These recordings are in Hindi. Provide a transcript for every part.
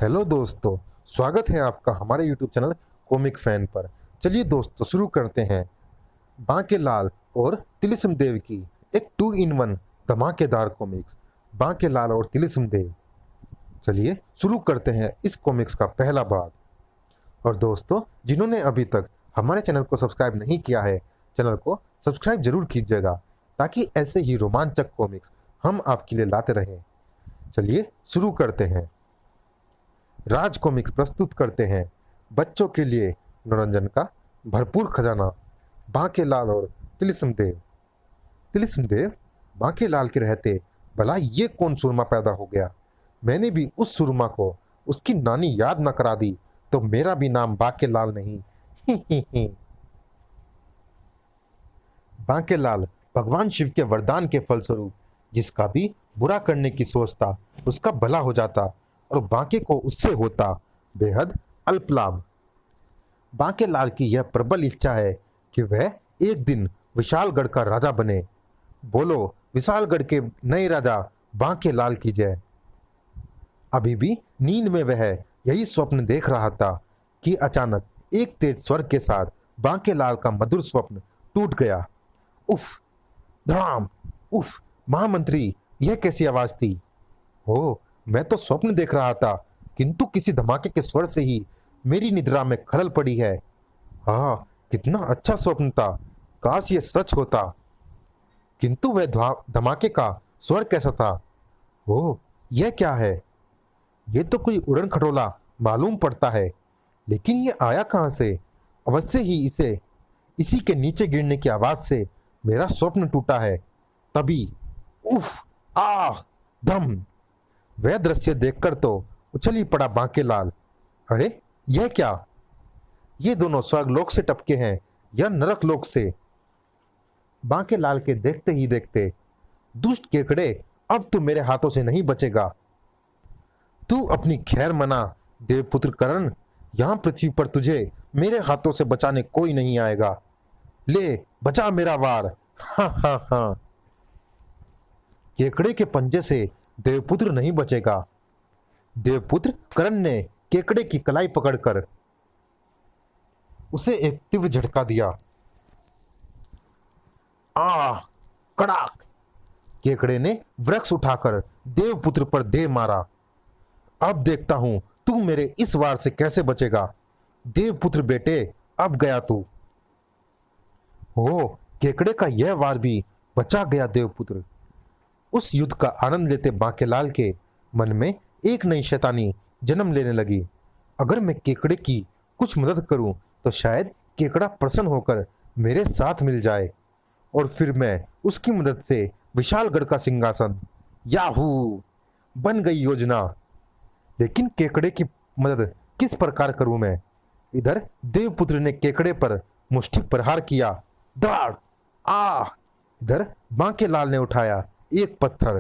हेलो दोस्तों, स्वागत है आपका हमारे यूट्यूब चैनल कॉमिक फैन पर। चलिए दोस्तों शुरू करते हैं बांकेलाल और तिलिस्म देव की एक 2 in 1 धमाकेदार कॉमिक्स बांकेलाल और तिलिस्म देव। चलिए शुरू करते हैं इस कॉमिक्स का पहला भाग। और दोस्तों, जिन्होंने अभी तक हमारे चैनल को सब्सक्राइब नहीं किया है, चैनल को सब्सक्राइब जरूर कीजिएगा ताकि ऐसे ही रोमांचक कॉमिक्स हम आपके लिए लाते रहें। चलिए शुरू करते हैं। राज कॉमिक्स प्रस्तुत करते हैं बच्चों के लिए मनोरंजन का भरपूर खजाना बांकेलाल और तिलिस्म देव। तिलिस्म देव, बांकेलाल के रहते भला ये कौन सुरमा पैदा हो गया। मैंने भी उस सुरमा को उसकी नानी याद न करा दी तो मेरा भी नाम बांकेलाल नहीं। बांकेलाल भगवान शिव के वरदान के फलस्वरूप जिसका भी बुरा करने की सोचता उसका भला हो जाता और बांके को उससे होता बेहद अल्प लाभ। बांकेलाल की यह प्रबल इच्छा है कि वह एक दिन विशालगढ़ का राजा बने। बोलो विशालगढ़ के नए राजा बांकेलाल की जय। अभी भी नींद में वह यही स्वप्न देख रहा था कि अचानक एक तेज स्वर के साथ बांकेलाल का मधुर स्वप्न टूट गया। उफ, धड़ाम, उफ, महामंत्री, यह कैसी आवाज थी? हो, मैं तो स्वप्न देख रहा था, किंतु किसी धमाके के स्वर से ही मेरी निद्रा में खलल पड़ी है। हाँ, कितना अच्छा स्वप्न था, काश ये सच होता। किंतु वह धमाके का स्वर कैसा था? ओह, यह क्या है? ये तो कोई उड़न खटोला मालूम पड़ता है, लेकिन ये आया कहाँ से? अवश्य ही इसी के नीचे गिरने की आवाज से मेरा स्वप्न टूटा है। तभी उफ, आह, धम। वह दृश्य देखकर तो उछल ही पड़ा बांकेलाल। अरे यह क्या? ये दोनों स्वर्गलोक से टपके हैं या नरक लोक से? बांकेलाल के देखते ही देखते, दुष्ट केकड़े, अब तू मेरे हाथों से नहीं बचेगा। तू अपनी खैर मना देवपुत्र करण, यहां पृथ्वी पर तुझे मेरे हाथों से बचाने कोई नहीं आएगा। ले बचा मेरा वार। हाँ हाँ हाँ। केकड़े के पंजे से देवपुत्र नहीं बचेगा। देवपुत्र करण ने केकड़े की कलाई पकड़कर उसे एक तीव्र झटका दिया। आ, कड़ाक। केकड़े ने वृक्ष उठाकर देवपुत्र पर दे मारा। अब देखता हूं तू मेरे इस वार से कैसे बचेगा। देवपुत्र बेटे, अब गया तू। हो, केकड़े का यह वार भी बचा गया देवपुत्र। उस युद्ध का आनंद लेते बांकेलाल के मन में एक नई शैतानी जन्म लेने लगी। अगर मैं केकड़े की कुछ मदद करूं तो शायद केकड़ा प्रसन्न होकर मेरे साथ मिल जाए और फिर मैं उसकी मदद से विशालगढ़ का सिंहासन, याहू, बन गई योजना। लेकिन केकड़े की मदद किस प्रकार करूं मैं? इधर देवपुत्र ने केकड़े पर मुष्टि प्रहार किया, दाड़, आ। इधर बांकेलाल ने उठाया एक पत्थर।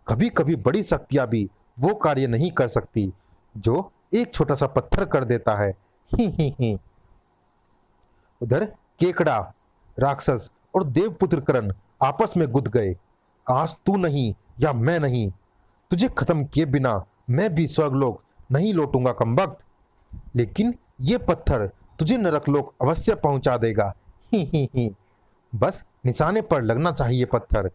कभी कभी बड़ी शक्तियां भी वो कार्य नहीं कर सकती जो एक छोटा सा पत्थर कर देता है। ही। उधर केकड़ा, राक्षस और देवपुत्र करण आपस में गुद गए। आज तू नहीं या मैं नहीं, तुझे खत्म किए बिना मैं भी स्वर्गलोक नहीं लौटूंगा कमबख्त। लेकिन ये पत्थर तुझे नरकलोक अवश्य पहुंचा देगा। ही। बस निशाने पर लगना चाहिए पत्थर।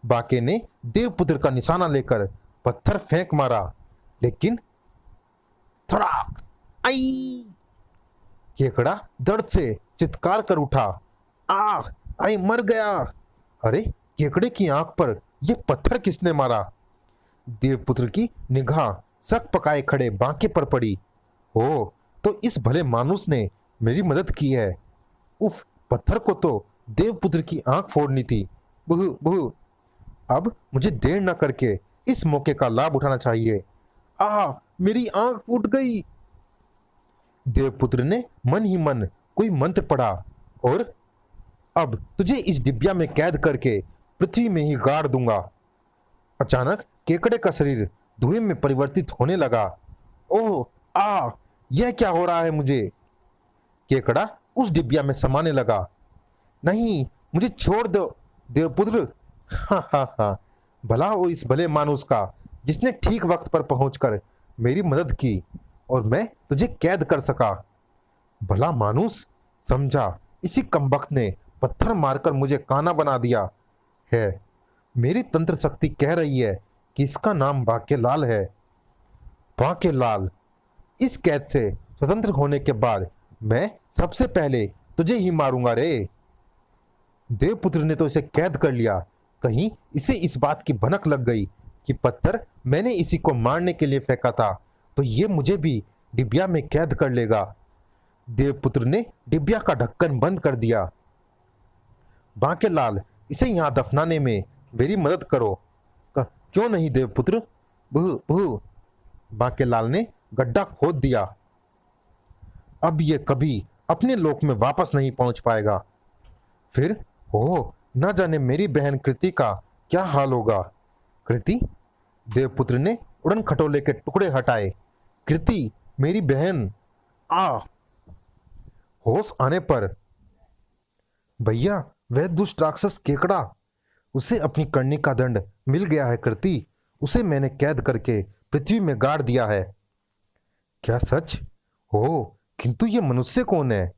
बाके ने देवपुत्र का निशाना लेकर पत्थर फेंक मारा, लेकिन थड़ाक, आई। केकड़ा दर्द से चित्कार कर उठा। आह, आई, मर गया। अरे, केकड़े की आंख पर यह पत्थर किसने मारा? देवपुत्र की निगाह सक पकाए खड़े बांके पर पड़ी। ओ, तो इस भले मानुस ने मेरी मदद की है। उफ, पत्थर को तो देवपुत्र की आंख फोड़नी थी। बुहु बुहु। अब मुझे देर न करके इस मौके का लाभ उठाना चाहिए। मेरी आंख फूट गई। देवपुत्र ने मन ही मन कोई मंत्र पढ़ा और अब तुझे इस डिब्बिया में कैद करके पृथ्वी में ही गाड़ दूंगा। अचानक केकड़े का शरीर धुएं में परिवर्तित होने लगा। ओह, यह क्या हो रहा है मुझे? केकड़ा उस डिब्बिया में समाने लगा। नहीं, मुझे छोड़ दो देवपुत्र। हाँ हाँ हाँ, भला हो इस भले मानुस का जिसने ठीक वक्त पर पहुंचकर मेरी मदद की और मैं तुझे कैद कर सका। भला मानुस, समझा इसी कमबख्त ने पत्थर मारकर मुझे काना बना दिया है। मेरी तंत्र शक्ति कह रही है कि इसका नाम बांकेलाल है। बांकेलाल, इस कैद से स्वतंत्र होने के बाद मैं सबसे पहले तुझे ही मारूंगा रे। देवपुत्र ने तो इसे कैद कर लिया, कहीं इसे इस बात की भनक लग गई कि पत्थर मैंने इसी को मारने के लिए फेंका था, तो ये मुझे भी डिबिया में कैद कर लेगा। देवपुत्र ने डिबिया का ढक्कन बंद कर दिया। बांकेलाल, इसे यहां दफनाने में मेरी मदद करो। क्यों नहीं देवपुत्र? बुह बुह। बांकेलाल ने गड्ढा खोद दिया। अब ये कभी अपने लोक में वापस नहीं पहुंच पाएगा। फिर ओह, न जाने मेरी बहन कृति का क्या हाल होगा। कृति? देवपुत्र ने उड़न खटोले के टुकड़े हटाए। कृति, मेरी बहन। आ! होश आने पर, भैया, वह दुष्ट राक्षस केकड़ा, उसे अपनी करनी का दंड मिल गया है कृति। उसे मैंने कैद करके पृथ्वी में गाड़ दिया है। क्या सच? हो, किंतु ये मनुष्य कौन है?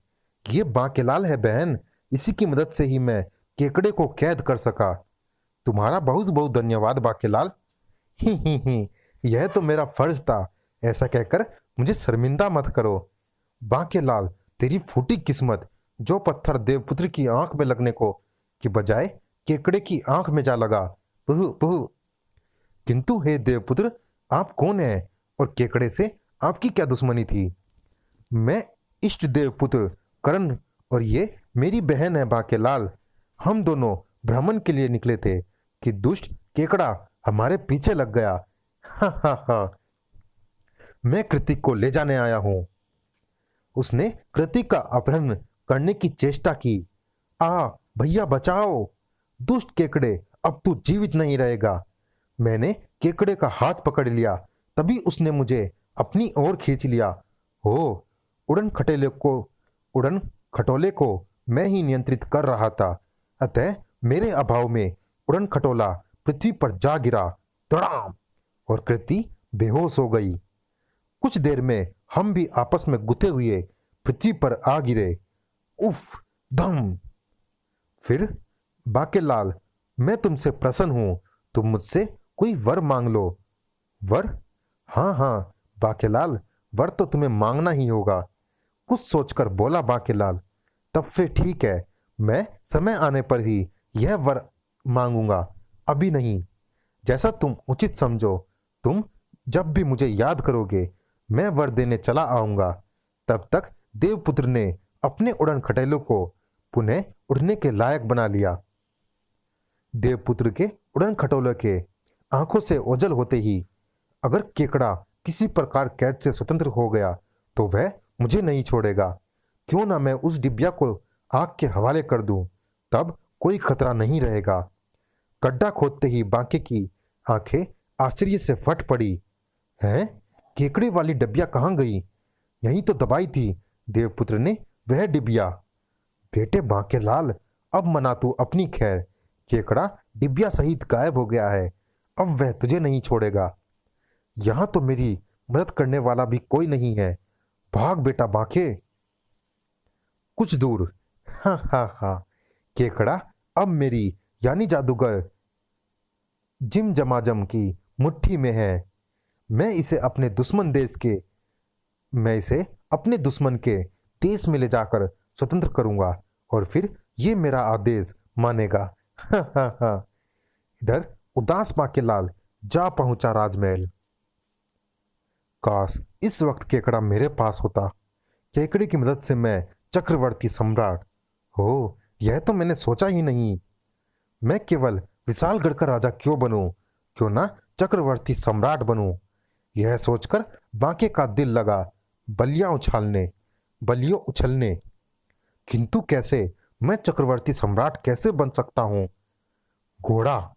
ये बांकेलाल है बहन। इसी की मदद से ही मैं केकड़े को कैद कर सका। तुम्हारा बहुत बहुत धन्यवाद बांकेलाल। ही, यह तो मेरा फर्ज था। ऐसा कहकर मुझे शर्मिंदा मत करो। बांकेलाल, तेरी फूटी किस्मत, जो पत्थर देवपुत्र की आंख में लगने को की बजाय केकड़े की आंख में जा लगा। पुह पुह। किंतु हे देवपुत्र, आप कौन हैं और केकड़े से आपकी क्या दुश्मनी थी? मैं इष्ट देवपुत्र करण और ये मेरी बहन है बांकेलाल। हम दोनों भ्रमण के लिए निकले थे कि दुष्ट केकड़ा हमारे पीछे लग गया। हा हा हा। मैं कृति को ले जाने आया हूं। उसने कृति का अपहरण करने की चेष्टा की। आ भैया, बचाओ! दुष्ट केकड़े, अब तू जीवित नहीं रहेगा। मैंने केकड़े का हाथ पकड़ लिया, तभी उसने मुझे अपनी ओर खींच लिया। हो, उड़न खटोले को मैं ही नियंत्रित कर रहा था, अतः मेरे अभाव में उड़न खटोला पृथ्वी पर जा गिरा। धड़ाम! और कृति बेहोश हो गई। कुछ देर में हम भी आपस में गुथे हुए पृथ्वी पर आ गिरे। उफ! धम! फिर बांकेलाल, मैं तुमसे प्रसन्न हूं। तुम मुझसे कोई वर मांग लो। वर? हाँ हाँ बांकेलाल, वर तो तुम्हें मांगना ही होगा। कुछ सोचकर बोला बांकेलाल। तब फिर ठीक है, मैं समय आने पर ही यह वर मांगूंगा, अभी नहीं। जैसा तुम उचित समझो। तुम जब भी मुझे याद करोगे, मैं वर देने चला आऊंगा। तब तक देवपुत्र ने अपने उड़न खटेलों को पुनः उड़ने के लायक बना लिया। देवपुत्र के उड़न खटोले के आंखों से ओझल होते ही, अगर केकड़ा किसी प्रकार कैद से स्वतंत्र हो गया तो वह मुझे नहीं छोड़ेगा। क्यों ना मैं उस डिबिया को आग के हवाले कर दूं, तब कोई खतरा नहीं रहेगा। गड्ढा खोदते ही बांके की आंखें आश्चर्य से फट पड़ी। हैं? केकड़े वाली डिबिया कहाँ गई? यही तो दबाई थी देवपुत्र ने वह डिबिया। बेटे बांकेलाल, अब मना तू अपनी खैर। केकड़ा डिबिया सहित गायब हो गया है, अब वह तुझे नहीं छोड़ेगा। यहां तो मेरी मदद करने वाला भी कोई नहीं है। भाग बेटा बांके। कुछ दूर, हा हा हा, केकड़ा अब मेरी यानी जादूगर जिम जमाजम की मुट्ठी में है। मैं इसे अपने दुश्मन के देश में ले जाकर स्वतंत्र करूंगा और फिर ये मेरा आदेश मानेगा। हा हा हा। इधर उदास बांकेलाल जा पहुंचा राजमहल। काश इस वक्त केकड़ा मेरे पास होता। केकड़े की मदद से मैं चक्रवर्ती सम्राट हो, यह तो मैंने सोचा ही नहीं। मैं केवल विशालगढ़ का राजा क्यों बनूं, क्यों ना चक्रवर्ती सम्राट बनूं। यह सोचकर बांके का दिल लगा बलियों उछलने। किंतु कैसे? मैं चक्रवर्ती सम्राट कैसे बन सकता हूं? घोड़ा।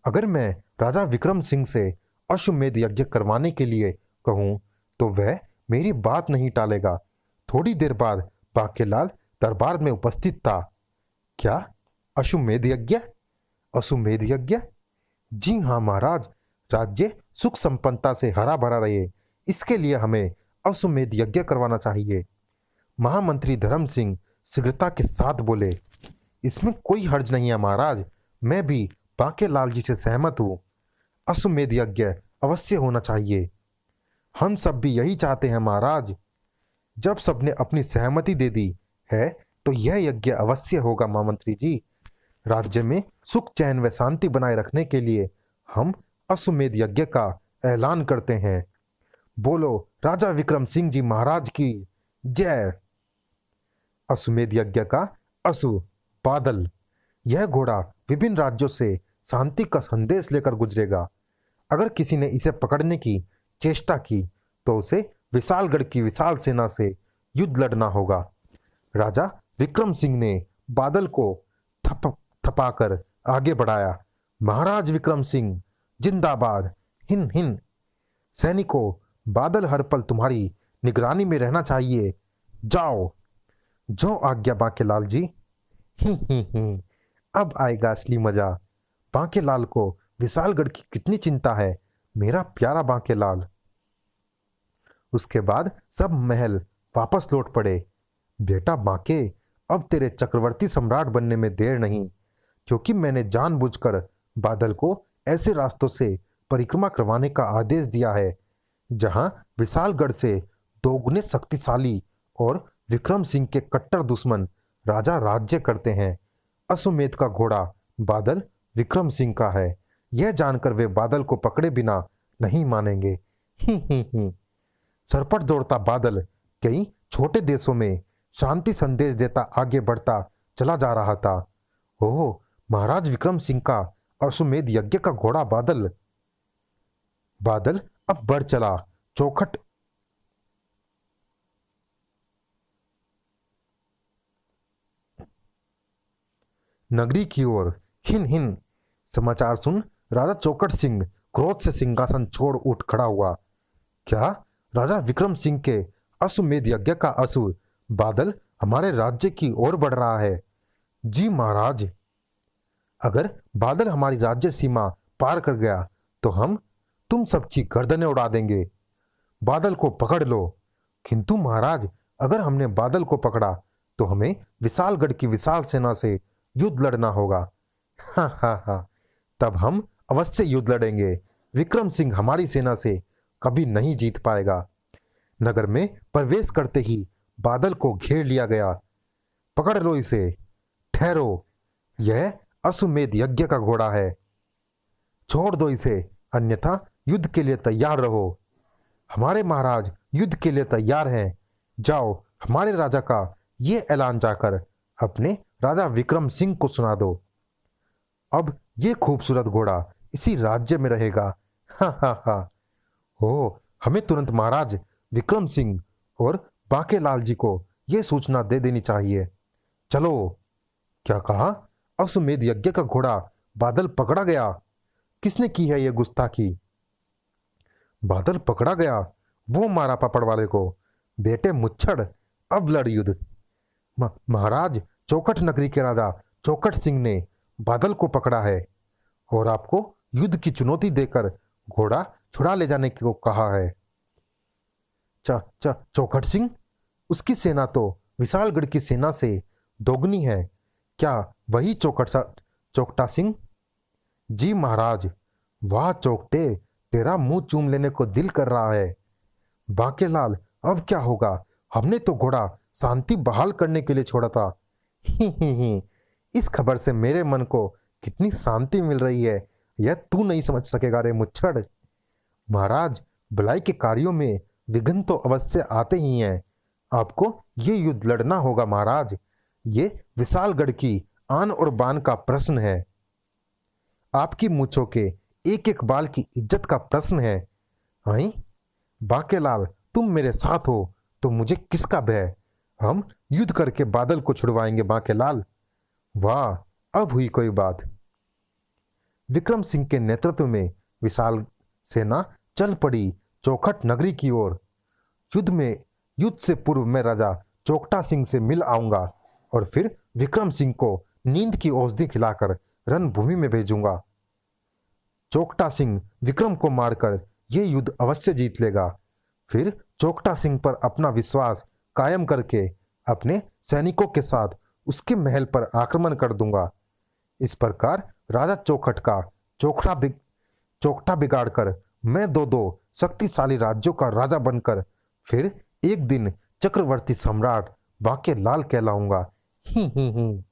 अगर मैं राजा विक्रम सिंह से अश्वमेध यज्ञ करवाने के लिए कहूं तो वह मेरी बात नहीं टालेगा। थोड़ी देर बाद बांकेलाल दरबार में उपस्थित था। क्या? अश्वमेध यज्ञ? अश्वमेध यज्ञ? जी हाँ महाराज, राज्य सुख संपन्नता से हरा भरा रहे, इसके लिए हमें अश्वमेध यज्ञ करवाना चाहिए। महामंत्री धर्म सिंह शीघ्रता के साथ बोले, इसमें कोई हर्ज नहीं है महाराज, मैं भी बांके लाल जी से सहमत हूँ। अश्वमेध यज्ञ अवश्य होना चाहिए। हम सब भी यही चाहते हैं महाराज। जब सबने अपनी सहमति दे दी है तो यह यज्ञ अवश्य होगा महामंत्री जी। राज्य में सुख चैन व शांति बनाए रखने के लिए हम अश्वमेध यज्ञ का ऐलान करते हैं। बोलो राजा विक्रम सिंह जी महाराज की जय। अश्वमेध यज्ञ का अश्व बादल, यह घोड़ा विभिन्न राज्यों से शांति का संदेश लेकर गुजरेगा। अगर किसी ने इसे पकड़ने की चेष्टा की तो उसे विशालगढ़ की विशाल सेना से युद्ध लड़ना होगा। राजा विक्रम सिंह ने बादल को थपाकर आगे बढ़ाया। महाराज विक्रम सिंह जिंदाबाद। हिन हिन। सैनिकों, बादल हर पल तुम्हारी निगरानी में रहना चाहिए। जाओ। जो आज्ञा बांके लाल जी। ही। अब आएगा असली मजा। बांके लाल को विशालगढ़ की कितनी चिंता है, मेरा प्यारा बांके लाल। उसके बाद सब महल वापस लौट पड़े। बेटा बांके, अब तेरे चक्रवर्ती सम्राट बनने में देर नहीं, क्योंकि मैंने जानबूझकर बादल को ऐसे रास्तों से परिक्रमा करवाने का आदेश दिया है जहां विशालगढ़ से दोगुने शक्तिशाली और विक्रम सिंह के कट्टर दुश्मन राजा राज्य करते हैं। अश्वमेध का घोड़ा बादल विक्रम सिंह का है, यह जानकर वे बादल को पकड़े बिना नहीं मानेंगे। ही। सरपट दौड़ता बादल कई छोटे देशों में शांति संदेश देता आगे बढ़ता चला जा रहा था। ओह, महाराज विक्रम सिंह का अश्वमेध यज्ञ का घोड़ा बादल। बादल अब बढ़ चला चौखट नगरी की ओर। हिन हिन। समाचार सुन राजा चौकट सिंह क्रोध से सिंहासन छोड़ उठ खड़ा हुआ। क्या राजा विक्रम सिंह के अश्वमेध यज्ञ का अश्व बादल हमारे राज्य की ओर बढ़ रहा है? जी महाराज। अगर बादल हमारी राज्य सीमा पार कर गया तो हम तुम सबकी गर्दनें उड़ा देंगे। बादल को पकड़ लो। किंतु महाराज, अगर हमने बादल को पकड़ा तो हमें विशालगढ़ की विशाल सेना से युद्ध लड़ना होगा। हा। तब हम अवश्य युद्ध लड़ेंगे। विक्रम सिंह हमारी सेना से कभी नहीं जीत पाएगा। नगर में प्रवेश करते ही बादल को घेर लिया गया। पकड़ लो इसे। ठहरो, यह अश्वमेध यज्ञ का घोड़ा है। छोड़ दो इसे, अन्यथा युद्ध के लिए तैयार रहो। हमारे महाराज युद्ध के लिए तैयार हैं। जाओ, हमारे राजा का ये ऐलान जाकर अपने राजा विक्रम सिंह को सुना दो। अब ये खूबसूरत घोड़ा इसी राज्य में रहेगा। हा। ओ, हमें तुरंत महाराज विक्रम सिंह और बांके लाल जी को यह सूचना दे देनी चाहिए। चलो। क्या कहा? अश्वमेध यज्ञ का घोड़ा बादल पकड़ा गया? किसने की है यह गुस्ताखी? बादल पकड़ा गया? वो मारा पापड़ वाले को। बेटे मुच्छड़, अब लड़ युद्ध। महाराज, चौखट नगरी के राजा चौखट सिंह ने बादल को पकड़ा है और आपको युद्ध की चुनौती देकर घोड़ा छुड़ा ले जाने को कहा है। चौखट सिंह? उसकी सेना तो विशालगढ़ की सेना से दोगुनी है। क्या वही चौकटा सिंह? जी महाराज। वाह चौकटे, तेरा मुंह चूम लेने को दिल कर रहा है। बांके लाल, अब क्या होगा? हमने तो घोड़ा शांति बहाल करने के लिए छोड़ा था। ही। इस खबर से मेरे मन को कितनी शांति मिल रही है, यह तू नहीं समझ सकेगा रे मुच्छड़। महाराज, भलाई के कार्यों में विघ्न तो अवश्य आते ही हैं। आपको ये युद्ध लड़ना होगा महाराज। ये विशालगढ़ की आन और बान का प्रश्न है। आपकी मूंछों के एक एक बाल की इज्जत का प्रश्न है। आई बांके लाल, तुम मेरे साथ हो तो मुझे किसका भय? हम युद्ध करके बादल को छुड़वाएंगे बांके लाल। वाह, अब हुई कोई बात। विक्रम सिंह के नेतृत्व में विशाल सेना चल पड़ी चौखट नगरी की ओर। युद्ध से पूर्व मैं राजा चौकटा सिंह से मिल आऊंगा और फिर विक्रम सिंह को नींद की औषधि खिलाकर रणभूमि में भेजूंगा। चोकटा सिंह विक्रम को मारकर ये युद्ध अवश्य जीत लेगा। फिर चोकटा सिंह पर अपना विश्वास कायम करके अपने सैनिकों के साथ उसके महल पर आक्रमण कर दूंगा। इस प्रकार राजा चौखट का चोकटा बिगाड़कर मैं दो शक्तिशाली राज्यों का राजा बनकर फिर एक दिन चक्रवर्ती सम्राट बाके लाल कहलाऊंगा। ही।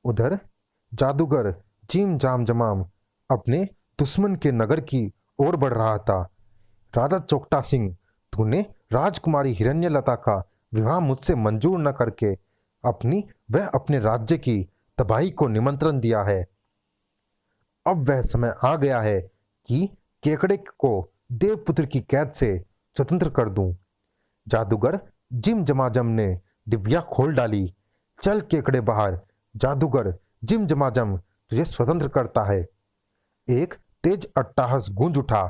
उधर जादूगर जीम जाम जमाम अपने दुश्मन के नगर की ओर बढ़ रहा था। राजा चोकटा सिंह, तूने राजकुमारी हिरण्यलता का विवाह मुझसे मंजूर न करके अपने राज्य की तबाही को निमंत्रण दिया है। अब वह समय आ गया है कि केकड़े को देवपुत्र की कैद से स्वतंत्र कर दूं। जादूगर जिम जमाजम ने डिबिया खोल डाली। चल केकड़े बाहर, जादूगर जिम जमाजम तुझे स्वतंत्र करता है। एक तेज अट्टहास गूंज उठा।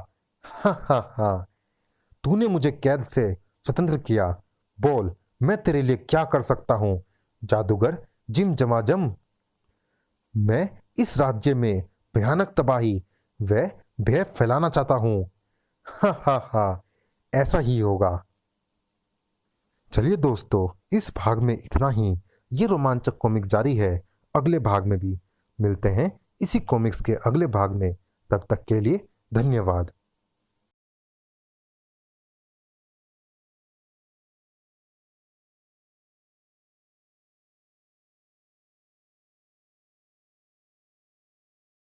हा हा हा, तूने मुझे कैद से स्वतंत्र किया, बोल मैं तेरे लिए क्या कर सकता हूं। जादूगर जिम जमाजम, मैं इस राज्य में भयानक तबाही व भय फैलाना चाहता हूं। हा हा हा, ऐसा ही होगा। चलिए दोस्तों, इस भाग में इतना ही। ये रोमांचक कॉमिक जारी है, अगले भाग में भी मिलते हैं इसी कॉमिक्स के अगले भाग में। तब तक के लिए धन्यवाद।